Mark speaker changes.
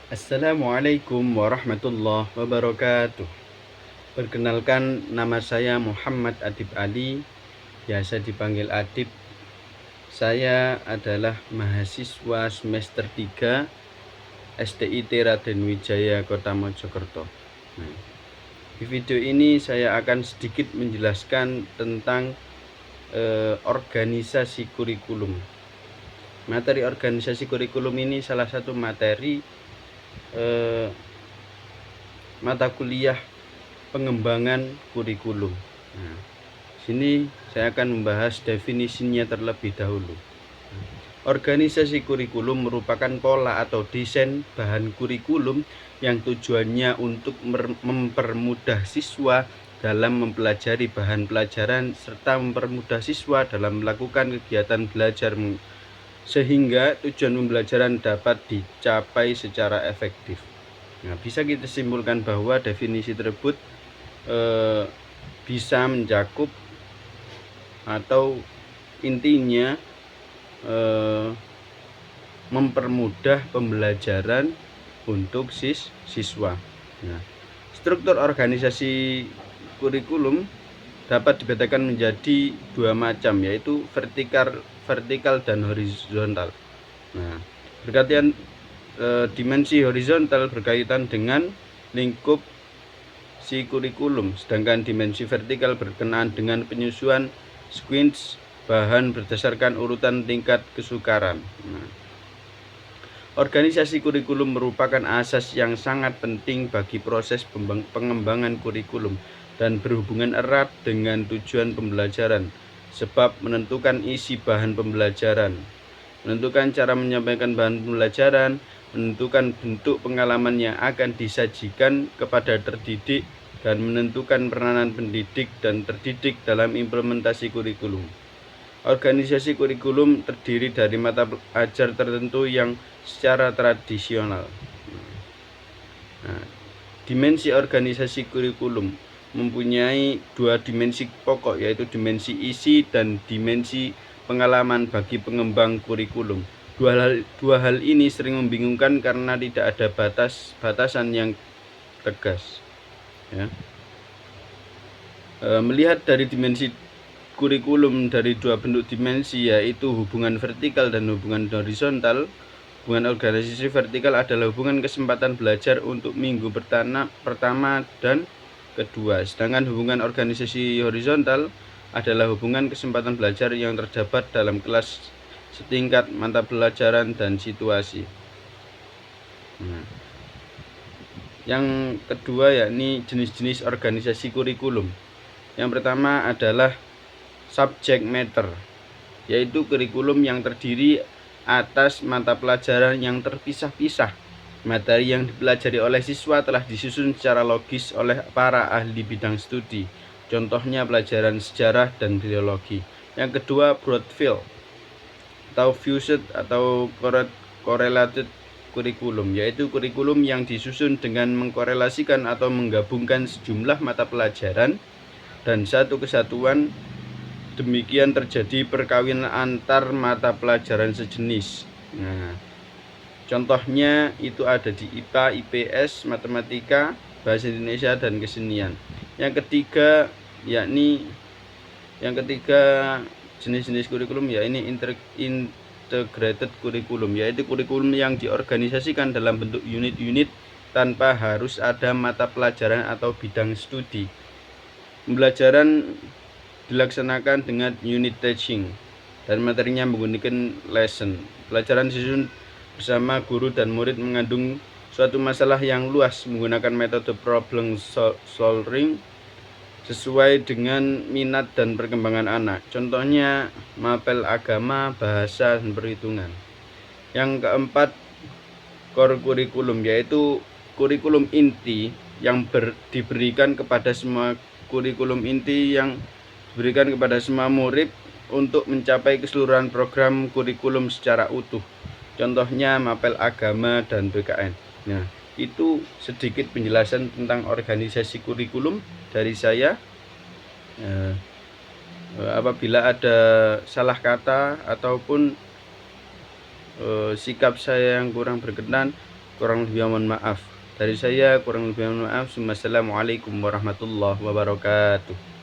Speaker 1: Assalamualaikum warahmatullahi wabarakatuh. Perkenalkan, nama saya Muhammad Adib Ali, biasa dipanggil Adib. Saya adalah mahasiswa semester 3 STIT Raden Wijaya Kota Mojokerto. Nah, di video ini saya akan sedikit menjelaskan tentang organisasi kurikulum. Materi organisasi kurikulum ini salah satu materi mata kuliah pengembangan kurikulum. Nah, sini saya akan membahas definisinya terlebih dahulu. Organisasi kurikulum merupakan pola atau desain bahan kurikulum yang tujuannya untuk mempermudah siswa dalam mempelajari bahan pelajaran serta mempermudah siswa dalam melakukan kegiatan belajar sehingga tujuan pembelajaran dapat dicapai secara efektif. Nah, bisa kita simpulkan bahwa definisi tersebut bisa mencakup atau intinya mempermudah pembelajaran untuk siswa. Nah, struktur organisasi kurikulum dapat dibedakan menjadi dua macam, yaitu vertikal dan horizontal. Nah, berkaitan dimensi horizontal berkaitan dengan lingkup si kurikulum, sedangkan dimensi vertikal berkenaan dengan penyusunan sequence bahan berdasarkan urutan tingkat kesukaran. Nah, organisasi kurikulum merupakan asas yang sangat penting bagi proses pengembangan kurikulum dan berhubungan erat dengan tujuan pembelajaran, sebab menentukan isi bahan pembelajaran, menentukan cara menyampaikan bahan pembelajaran, menentukan bentuk pengalaman yang akan disajikan kepada terdidik, dan menentukan peranan pendidik dan terdidik dalam implementasi kurikulum. Organisasi kurikulum terdiri dari mata ajar tertentu yang secara tradisional. Nah, dimensi organisasi kurikulum mempunyai dua dimensi pokok, yaitu dimensi isi dan dimensi pengalaman bagi pengembang kurikulum. Dua hal ini sering membingungkan karena tidak ada batasan yang tegas. Ya. Melihat dari dimensi kurikulum dari dua bentuk dimensi, yaitu hubungan vertikal dan hubungan horizontal. Hubungan organisasi vertikal adalah hubungan kesempatan belajar untuk minggu pertama dan kedua, sedangkan hubungan organisasi horizontal adalah hubungan kesempatan belajar yang terdapat dalam kelas setingkat mata pelajaran dan situasi. Nah, yang kedua yakni jenis-jenis organisasi kurikulum. Yang pertama adalah subject matter, yaitu kurikulum yang terdiri atas mata pelajaran yang terpisah-pisah. Materi yang dipelajari oleh siswa telah disusun secara logis oleh para ahli bidang studi. Contohnya pelajaran sejarah dan biologi. Yang kedua, broad field atau fused atau correlated kurikulum, yaitu kurikulum yang disusun dengan mengkorelasikan atau menggabungkan sejumlah mata pelajaran dan satu kesatuan. Demikian terjadi perkawinan antar mata pelajaran sejenis. Nah, contohnya itu ada di IPA, IPS, Matematika, Bahasa Indonesia, dan Kesenian. Yang ketiga jenis-jenis kurikulum ini integrated kurikulum, yaitu kurikulum yang diorganisasikan dalam bentuk unit-unit tanpa harus ada mata pelajaran atau bidang studi. Pembelajaran dilaksanakan dengan unit teaching dan materinya menggunakan lesson. Pelajaran disusun bersama guru dan murid mengandung suatu masalah yang luas menggunakan metode problem solving sesuai dengan minat dan perkembangan anak. Contohnya mapel agama, bahasa, dan perhitungan. Yang keempat, core kurikulum, yaitu kurikulum inti yang diberikan kepada semua murid untuk mencapai keseluruhan program kurikulum secara utuh. Contohnya mapel agama dan BKN. Nah, itu sedikit penjelasan tentang organisasi kurikulum dari saya. Apabila ada salah kata ataupun sikap saya yang kurang berkenan, Kurang lebih mohon maaf. Dari saya kurang lebih mohon maaf. Wassalamualaikum warahmatullahi wabarakatuh.